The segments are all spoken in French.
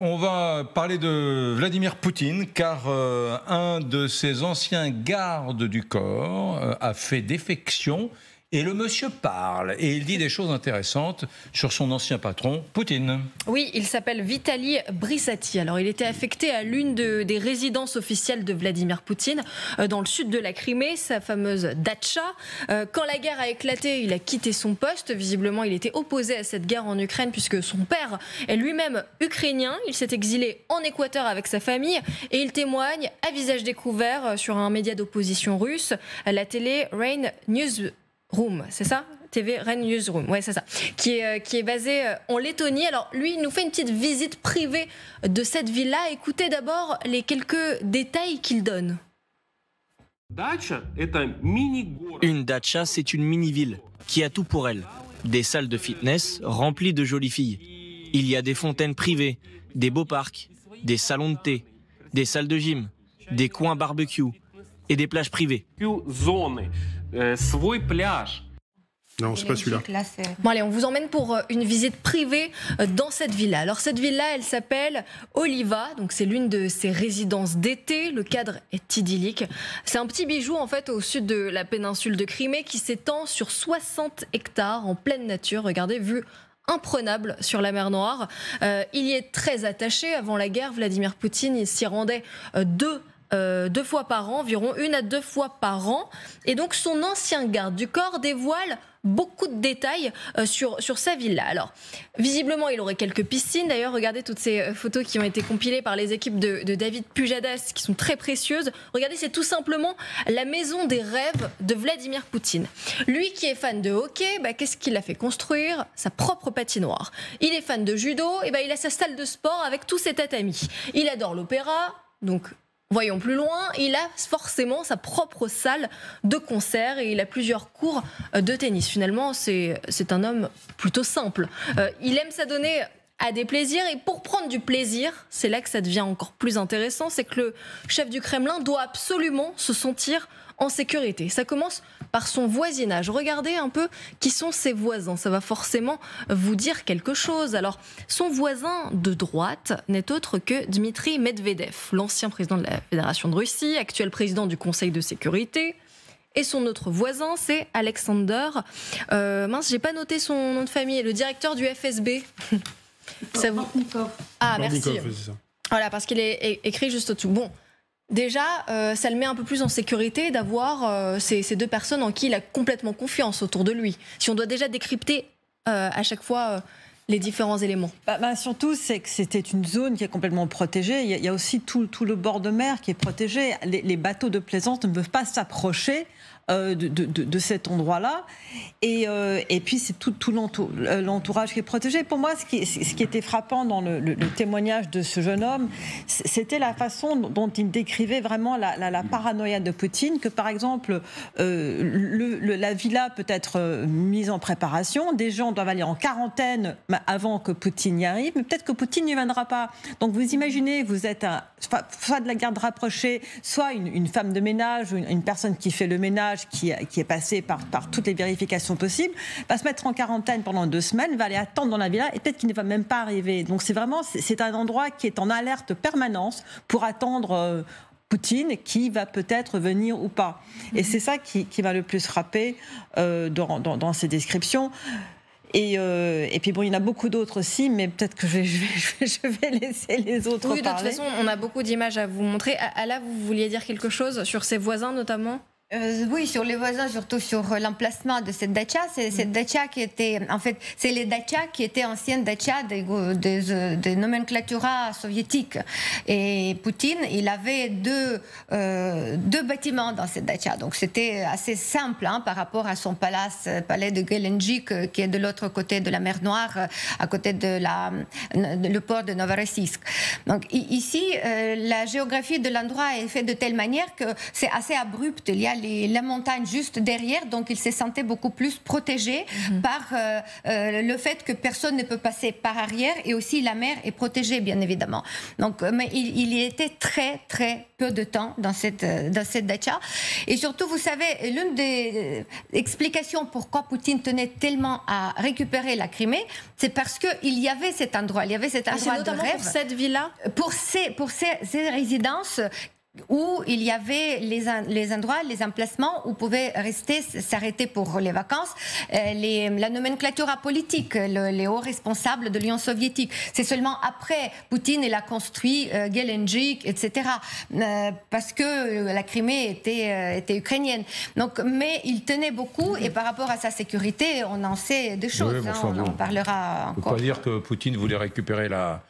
On va parler de Vladimir Poutine car un de ses anciens gardes du corps a fait défection et le monsieur parle et il dit des choses intéressantes sur son ancien patron, Poutine. Oui, il s'appelle Vitali Brissati. Alors, il était affecté à l'une des résidences officielles de Vladimir Poutine dans le sud de la Crimée, sa fameuse datcha. Quand la guerre a éclaté, il a quitté son poste. Visiblement, il était opposé à cette guerre en Ukraine puisque son père est lui-même ukrainien. Il s'est exilé en Équateur avec sa famille et il témoigne à visage découvert sur un média d'opposition russe, la télé Rain Newsroom, c'est ça ? TV Rain Newsroom, ouais, c'est ça, qui est basé en Lettonie. Alors lui, il nous fait une petite visite privée de cette villa. Écoutez d'abord les quelques détails qu'il donne. Une datcha, c'est une mini-ville qui a tout pour elle. Des salles de fitness remplies de jolies filles. Il y a des fontaines privées, des beaux parcs, des salons de thé, des salles de gym, des coins barbecue et des plages privées. Non, c'est pas celui-là. Bon allez, on vous emmène pour une visite privée dans cette villa. Alors cette villa, elle s'appelle Oliva, donc c'est l'une de ses résidences d'été. Le cadre est idyllique. C'est un petit bijou en fait au sud de la péninsule de Crimée qui s'étend sur 60 hectares en pleine nature. Regardez, vue imprenable sur la mer Noire. Il y est très attaché. Avant la guerre, Vladimir Poutine, il s'y rendait deux fois par an, environ 1 à 2 fois par an. Et donc son ancien garde du corps dévoile beaucoup de détails sur sa villa. Alors, visiblement, il aurait quelques piscines. D'ailleurs, regardez toutes ces photos qui ont été compilées par les équipes de David Pujadas, qui sont très précieuses. Regardez, c'est tout simplement la maison des rêves de Vladimir Poutine. Lui qui est fan de hockey, qu'est-ce qu'il a fait construire ? Sa propre patinoire. Il est fan de judo, et il a sa salle de sport avec tous ses tatamis. Il adore l'opéra, donc voyons plus loin, il a forcément sa propre salle de concert et il a plusieurs cours de tennis. Finalement, c'est un homme plutôt simple. Il aime s'adonner à des plaisirs et pour prendre du plaisir, c'est là que ça devient encore plus intéressant, c'est que le chef du Kremlin doit absolument se sentir en sécurité. Ça commence par son voisinage. Regardez un peu qui sont ses voisins. Ça va forcément vous dire quelque chose. Alors, son voisin de droite n'est autre que Dmitri Medvedev, l'ancien président de la Fédération de Russie, actuel président du Conseil de sécurité. Et son autre voisin, c'est Alexander. J'ai pas noté son nom de famille. Le directeur du FSB. Ça vous... Ah, merci. C'est ça. Voilà, parce qu'il est écrit juste au-dessous. Bon. Déjà, ça le met un peu plus en sécurité d'avoir ces deux personnes en qui il a complètement confiance autour de lui. Si on doit déjà décrypter à chaque fois les différents éléments. Surtout, c'est que c'était une zone qui est complètement protégée. Il y a aussi tout le bord de mer qui est protégé. Les bateaux de plaisance ne peuvent pas s'approcher de cet endroit-là. Et puis, c'est tout l'entourage qui est protégé. Pour moi, ce qui était frappant dans le témoignage de ce jeune homme, c'était la façon dont il décrivait vraiment la paranoïa de Poutine, que par exemple, la villa peut être mise en préparation, des gens doivent aller en quarantaine avant que Poutine y arrive, mais peut-être que Poutine n'y viendra pas. Donc vous imaginez, vous êtes soit de la garde rapprochée, soit une femme de ménage, ou une personne qui fait le ménage, qui est passée par toutes les vérifications possibles, va se mettre en quarantaine pendant 2 semaines, va aller attendre dans la villa et peut-être qu'il ne va même pas arriver. Donc c'est un endroit qui est en alerte permanente pour attendre Poutine qui va peut-être venir ou pas. Et c'est ça qui m'a le plus frappé dans ces descriptions. Et puis bon, il y en a beaucoup d'autres aussi, mais peut-être que je vais laisser les autres parler. Oui, de toute façon, on a beaucoup d'images à vous montrer. Ala, vous vouliez dire quelque chose sur ses voisins notamment ? Oui, sur les voisins, surtout sur l'emplacement de cette datcha. C'est cette datcha qui était, en fait, c'est les datchas qui étaient anciennes datchas de nomenclatura soviétique. Et Poutine, il avait deux bâtiments dans cette datcha. Donc c'était assez simple par rapport à son palais de Gelendzhik, qui est de l'autre côté de la mer Noire, à côté de le port de Novorossiysk. Donc ici, la géographie de l'endroit est faite de telle manière que c'est assez abrupt. Il y a la montagne juste derrière, donc il se sentait beaucoup plus protégé par le fait que personne ne peut passer par arrière, et aussi la mer est protégée, bien évidemment. Donc, mais il y était très peu de temps dans cette dacha. Et surtout, vous savez, l'une des explications pourquoi Poutine tenait tellement à récupérer la Crimée, c'est parce qu'il y avait cet endroit, de rêve. Pour cette villa, pour ces résidences où il y avait les endroits, les emplacements où pouvaient rester, s'arrêter pour les vacances, la nomenclature politique, les hauts responsables de l'Union soviétique. C'est seulement après, Poutine, il a construit Gelendzhik, etc., parce que la Crimée était ukrainienne. Donc, mais il tenait beaucoup, et par rapport à sa sécurité, on en sait des choses. Oui, bon, on en parlera encore. On ne peut pas dire que Poutine voulait récupérer la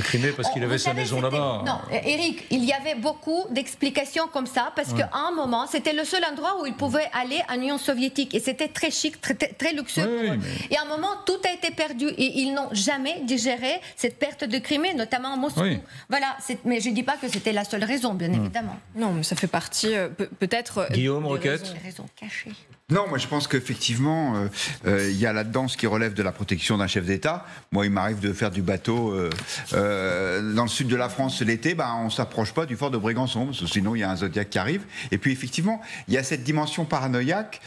Crimée parce qu'il avait sa maison là-bas. Non, Eric, il y avait beaucoup d'explications comme ça, parce qu'à un moment, c'était le seul endroit où il pouvait aller en Union soviétique, et c'était très chic, très luxueux. Oui, Et à un moment, tout a été perdu, et ils n'ont jamais digéré cette perte de Crimée, notamment à Moscou. Oui. Voilà, mais je ne dis pas que c'était la seule raison, bien évidemment. non, mais ça fait partie peut-être. Guillaume des Roquette. Des raisons cachées. Non, moi je pense qu'effectivement, il y a là-dedans ce qui relève de la protection d'un chef d'État. Moi, il m'arrive de faire du bateau dans le sud de la France l'été, on ne s'approche pas du fort de Brégançon, parce que sinon il y a un Zodiac qui arrive. Et puis effectivement, il y a cette dimension paranoïaque.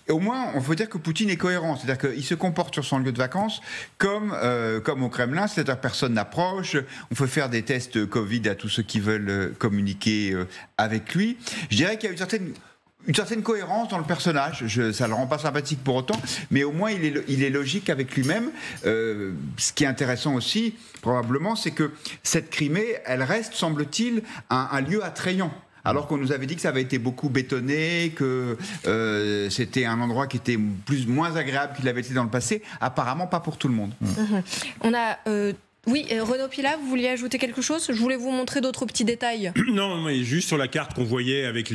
Au moins, on peut dire que Poutine est cohérent. C'est-à-dire qu'il se comporte sur son lieu de vacances comme au Kremlin, c'est-à-dire que personne n'approche. On peut faire des tests Covid à tous ceux qui veulent communiquer avec lui. Je dirais qu'il y a une certaine cohérence dans le personnage. Ça ne le rend pas sympathique pour autant, mais au moins il est logique avec lui-même. Ce qui est intéressant aussi, probablement, c'est que cette Crimée, elle reste, semble-t-il, un lieu attrayant. Alors qu'on nous avait dit que ça avait été beaucoup bétonné, que c'était un endroit qui était moins agréable qu'il avait été dans le passé. Apparemment, pas pour tout le monde. On a... Oui, Renaud Pilat, vous vouliez ajouter quelque chose? Je voulais vous montrer d'autres petits détails. Non, mais juste sur la carte qu'on voyait avec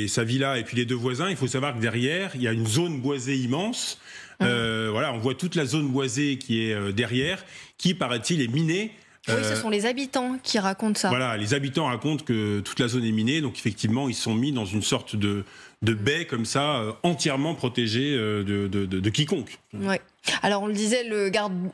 sa villa et puis les deux voisins, il faut savoir que derrière, il y a une zone boisée immense. Voilà, on voit toute la zone boisée qui est derrière, qui, paraît-il, est minée. Oui, ce sont les habitants qui racontent ça. Voilà, les habitants racontent que toute la zone est minée, donc effectivement, ils sont mis dans une sorte de baie comme ça, entièrement protégée de quiconque. Oui. Alors on le disait,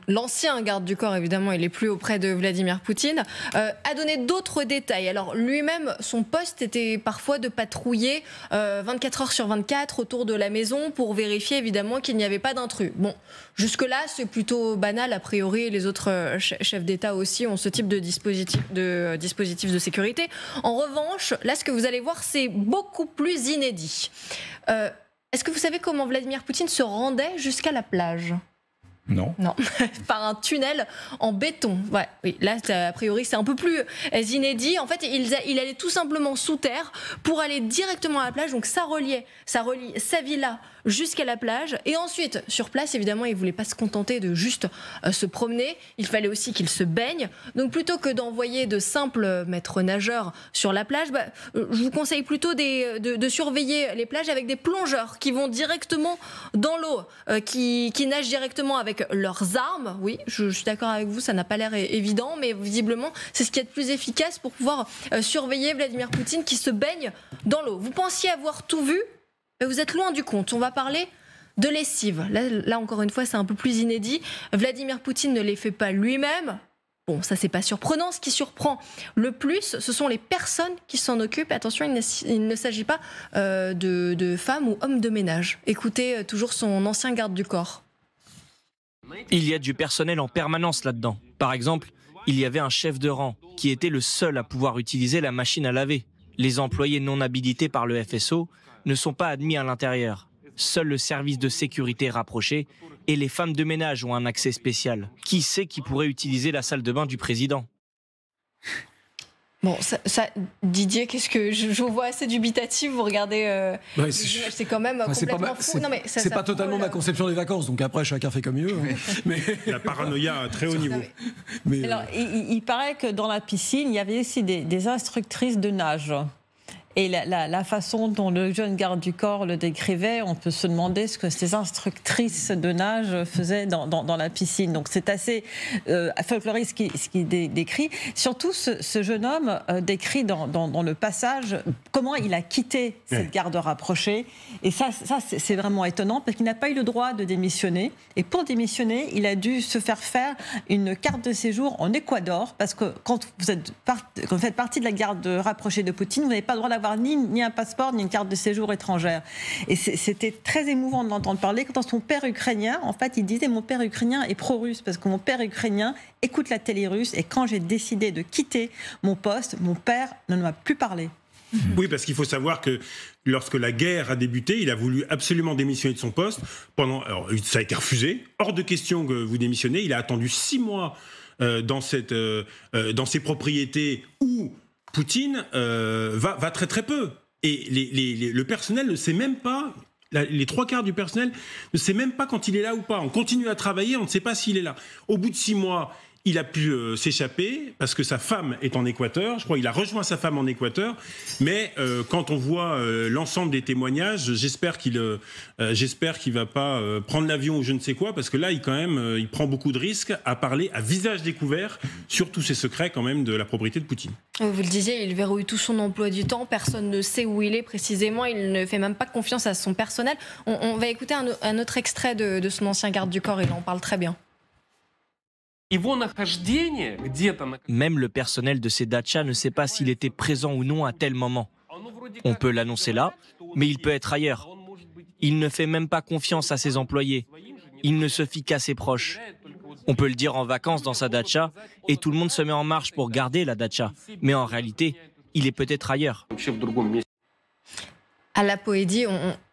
l'ancien garde du corps, évidemment, il est plus auprès de Vladimir Poutine, a donné d'autres détails. Alors lui-même, son poste était parfois de patrouiller 24 heures sur 24 autour de la maison pour vérifier évidemment qu'il n'y avait pas d'intrus. Bon, jusque-là, c'est plutôt banal. A priori, les autres chefs d'État aussi ont ce type de dispositif de sécurité. En revanche, là, ce que vous allez voir, c'est beaucoup plus inédit. Est-ce que vous savez comment Vladimir Poutine se rendait jusqu'à la plage ? Non. Non, par un tunnel en béton. Ouais, oui, là, a priori, c'est un peu plus inédit. En fait, il allait tout simplement sous terre pour aller directement à la plage. Donc, ça relie sa villa jusqu'à la plage. Et ensuite, sur place, évidemment, il ne voulait pas se contenter de juste se promener. Il fallait aussi qu'il se baigne. Donc, plutôt que d'envoyer de simples maîtres nageurs sur la plage, je vous conseille plutôt de surveiller les plages avec des plongeurs qui vont directement dans l'eau, qui nagent directement avec leurs armes. Oui, je suis d'accord avec vous, ça n'a pas l'air évident, mais visiblement, c'est ce qui est le plus efficace pour pouvoir surveiller Vladimir Poutine qui se baigne dans l'eau. Vous pensiez avoir tout vu ? Vous êtes loin du compte. On va parler de lessive. Là, encore une fois, c'est un peu plus inédit. Vladimir Poutine ne les fait pas lui-même. Bon, ça, c'est pas surprenant. Ce qui surprend le plus, ce sont les personnes qui s'en occupent. Attention, il ne s'agit pas de femmes ou hommes de ménage. Écoutez toujours son ancien garde du corps. Il y a du personnel en permanence là-dedans. Par exemple, il y avait un chef de rang qui était le seul à pouvoir utiliser la machine à laver. Les employés non habilités par le FSO ne sont pas admis à l'intérieur. Seul le service de sécurité rapproché et les femmes de ménage ont un accès spécial. Qui sait qui pourrait utiliser la salle de bain du président ? Bon, Didier, qu'est-ce que je vous vois assez dubitatif, vous regardez c'est quand même complètement fou. C'est pas totalement ma conception des vacances, donc après chacun fait comme il veut. Mais la paranoïa à très haut niveau. Alors, il paraît que dans la piscine, il y avait aussi des instructrices de nage. Et la façon dont le jeune garde du corps le décrivait, on peut se demander ce que ces instructrices de nage faisaient dans la piscine. Donc c'est assez folklorique ce qu'il décrit. Surtout, ce jeune homme décrit dans le passage comment il a quitté cette garde rapprochée. Et ça c'est vraiment étonnant parce qu'il n'a pas eu le droit de démissionner. Et pour démissionner, il a dû se faire une carte de séjour en Équateur parce que quand vous faites partie de la garde rapprochée de Poutine, vous n'avez pas le droit d'avoir ni un passeport ni une carte de séjour étrangère. Et c'était très émouvant de l'entendre parler. Quand son père ukrainien, en fait, il disait mon père ukrainien est pro-russe parce que mon père ukrainien écoute la télé russe et quand j'ai décidé de quitter mon poste, mon père ne m'a plus parlé. Oui, parce qu'il faut savoir que lorsque la guerre a débuté, il a voulu absolument démissionner de son poste. Alors, ça a été refusé. Hors de question que vous démissionnez. Il a attendu 6 mois dans ses propriétés où Poutine va très très peu. Et le personnel ne sait même pas, les 3/4 du personnel ne sait même pas quand il est là ou pas. On continue à travailler, on ne sait pas s'il est là. Au bout de 6 mois, il a pu s'échapper parce que sa femme est en Équateur. Je crois qu'il a rejoint sa femme en Équateur. Mais quand on voit l'ensemble des témoignages, j'espère qu'il va pas prendre l'avion ou je ne sais quoi, parce que là, il prend beaucoup de risques à parler à visage découvert sur tous ces secrets quand même de la propriété de Poutine. Vous le disiez, il verrouille tout son emploi du temps. Personne ne sait où il est précisément. Il ne fait même pas confiance à son personnel. On va écouter un autre extrait de son ancien garde du corps. Il en parle très bien. Même le personnel de ces dachas ne sait pas s'il était présent ou non à tel moment. On peut l'annoncer là, mais il peut être ailleurs. Il ne fait même pas confiance à ses employés. Il ne se fie qu'à ses proches. On peut le dire en vacances dans sa dacha, et tout le monde se met en marche pour garder la dacha. Mais en réalité, il est peut-être ailleurs. À la Poédie,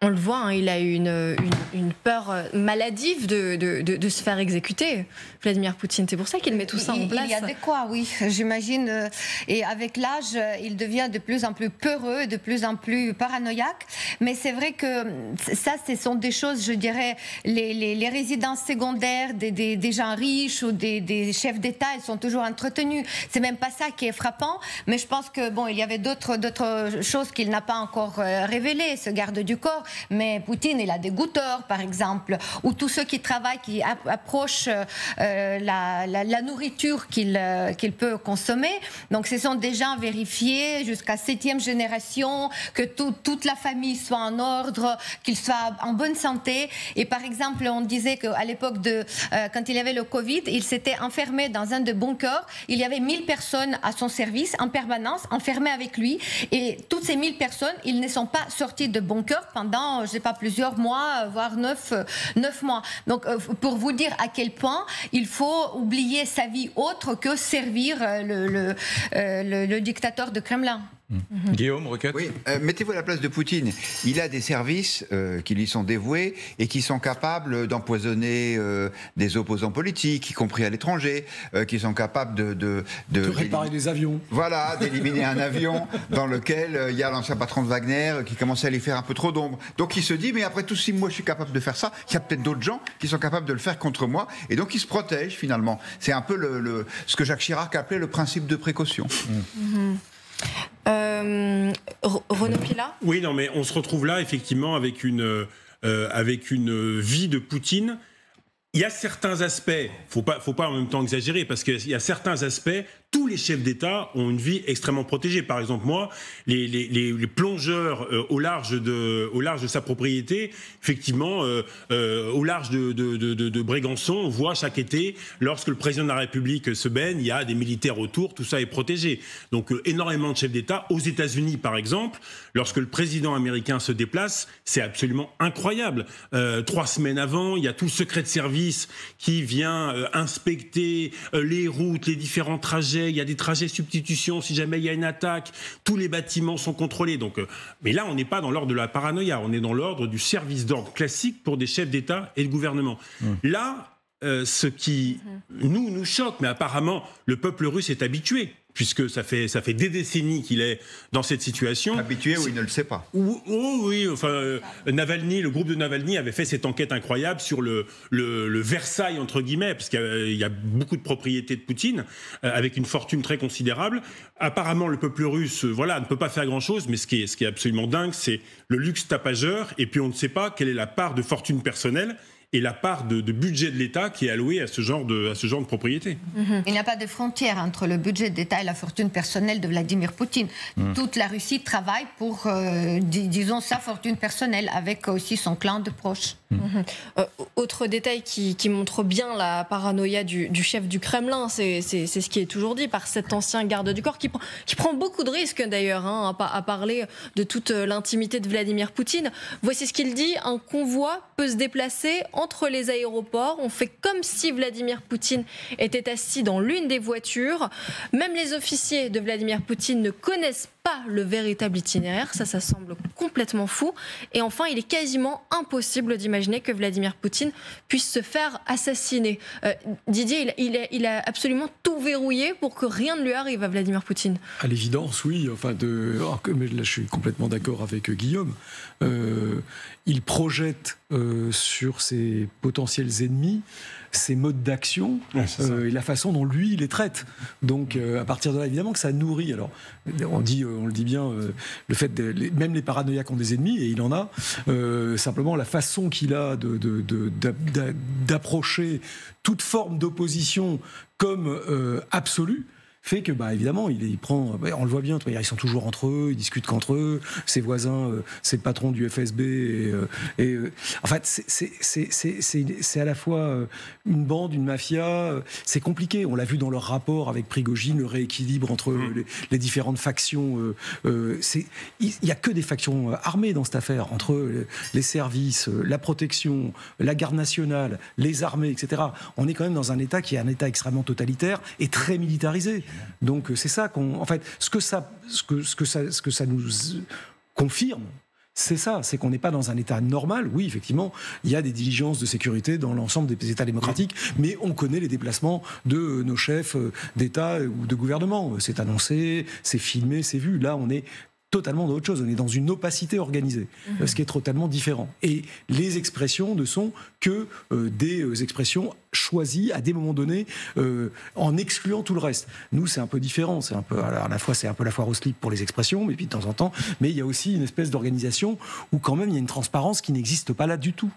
on le voit, hein, il a eu une peur maladive de se faire exécuter, Vladimir Poutine. C'est pour ça qu'il met tout ça en place. Il y a de quoi, oui, j'imagine. Et avec l'âge, il devient de plus en plus peureux, de plus en plus paranoïaque. Mais c'est vrai que ça, ce sont des choses, je dirais, les résidences secondaires des gens riches ou des chefs d'État, elles sont toujours entretenues. C'est même pas ça qui est frappant. Mais je pense que bon, il y avait d'autres choses qu'il n'a pas encore révélées. Ce garde du corps, mais Poutine, il a des goûteurs, par exemple, ou tous ceux qui travaillent, qui approchent la nourriture qu'il peut consommer. Donc, ce sont des gens vérifiés jusqu'à 7e génération, que toute la famille soit en ordre, qu'ils soient en bonne santé. Et par exemple, on disait qu'à l'époque quand il y avait le Covid, il s'était enfermé dans un de bunkers. Il y avait 1000 personnes à son service en permanence, enfermées avec lui. Et toutes ces 1000 personnes, ils ne sont pas sortis de bunker pendant, je ne sais pas, plusieurs mois, voire 9 mois. Donc, pour vous dire à quel point il faut oublier sa vie autre que servir le dictateur de Kremlin. Guillaume, requête. Oui, mettez-vous à la place de Poutine. Il a des services qui lui sont dévoués et qui sont capables d'empoisonner des opposants politiques, y compris à l'étranger, qui sont capables de réparer des avions. Voilà, d'éliminer un avion dans lequel il y a l'ancien patron de Wagner qui commençait à lui faire un peu trop d'ombre. Donc il se dit, mais après tout, si moi je suis capable de faire ça, il y a peut-être d'autres gens qui sont capables de le faire contre moi. Et donc il se protège finalement. C'est un peu ce que Jacques Chirac appelait le principe de précaution. Renaud Pila ? Oui, non, mais on se retrouve là, effectivement, avec une vie de Poutine. Il y a certains aspects, faut pas en même temps exagérer, parce qu'il y a certains aspects, tous les chefs d'État ont une vie extrêmement protégée. Par exemple, moi, les plongeurs au large de sa propriété, effectivement, au large de Brégançon, on voit chaque été, lorsque le président de la République se baigne, il y a des militaires autour, tout ça est protégé. Donc, énormément de chefs d'État. Aux États-Unis, par exemple, lorsque le président américain se déplace, c'est absolument incroyable. 3 semaines avant, il y a tout le secret de service qui vient inspecter les routes, les différents trajets. Il y a des trajets substitution si jamais il y a une attaque. Tous les bâtiments sont contrôlés. Donc, mais là, on n'est pas dans l'ordre de la paranoïa. On est dans l'ordre du service d'ordre classique pour des chefs d'État et de gouvernement. Là, ce qui nous choque, mais apparemment, le peuple russe est habitué. puisque ça fait des décennies qu'il est dans cette situation. Habitué ou il ne le sait pas. Oui, enfin, Navalny, le groupe de Navalny avait fait cette enquête incroyable sur le Versailles, entre guillemets, parce qu'il y a beaucoup de propriétés de Poutine, avec une fortune très considérable. Apparemment, le peuple russe, voilà, ne peut pas faire grand-chose, mais ce qui est absolument dingue, c'est le luxe tapageur, et puis on ne sait pas quelle est la part de fortune personnelle et la part de budget de l'État qui est allouée à ce genre de propriété. Il n'y a pas de frontière entre le budget d'État et la fortune personnelle de Vladimir Poutine. Toute la Russie travaille pour, disons, sa fortune personnelle, avec aussi son clan de proches. Autre détail qui montre bien la paranoïa du chef du Kremlin, c'est ce qui est toujours dit par cet ancien garde du corps qui prend beaucoup de risques d'ailleurs à parler de toute l'intimité de Vladimir Poutine. Voici ce qu'il dit: un convoi peut se déplacer entre les aéroports. On fait comme si Vladimir Poutine était assis dans l'une des voitures. Même les officiers de Vladimir Poutine ne connaissent pas le véritable itinéraire. Ça semble complètement fou. Et enfin, il est quasiment impossible d'imaginer que Vladimir Poutine puisse se faire assassiner. Didier, il a absolument tout verrouillé pour que rien ne lui arrive à Vladimir Poutine. À l'évidence, oui. Enfin, mais là, je suis complètement d'accord avec Guillaume. Il projette sur ses potentiels ennemis ses modes d'action et la façon dont lui il les traite. Donc à partir de là, évidemment que ça nourrit. Alors on le dit bien, le fait même les paranoïaques ont des ennemis, et il en a. Simplement la façon qu'il a d'approcher toute forme d'opposition comme absolue fait que, évidemment, il prend. On le voit bien, ils sont toujours entre eux, ils discutent qu'entre eux. Ses voisins, c'est le patron du FSB. En fait, c'est à la fois une bande, une mafia. C'est compliqué. On l'a vu dans leur rapport avec Prigojine, le rééquilibre entre les différentes factions. Il n'y a que des factions armées dans cette affaire, entre les services, la protection, la garde nationale, les armées, etc. On est quand même dans un État qui est un État extrêmement totalitaire et très militarisé. Donc c'est ça en fait, ce que ça nous confirme, c'est ça, c'est qu'on n'est pas dans un État normal. Oui, effectivement, il y a des diligences de sécurité dans l'ensemble des États démocratiques, mais on connaît les déplacements de nos chefs d'État ou de gouvernement. C'est annoncé, c'est filmé, c'est vu. Là, on est totalement dans autre chose. On est dans une opacité organisée, ce qui est totalement différent. Et les expressions ne sont que des expressions choisies à des moments donnés, en excluant tout le reste. Nous, c'est un peu différent. C'est un peu, alors, à la fois, c'est un peu la foire au slip pour les expressions, mais puis de temps en temps, mais il y a aussi une espèce d'organisation où quand même il y a une transparence qui n'existe pas là du tout.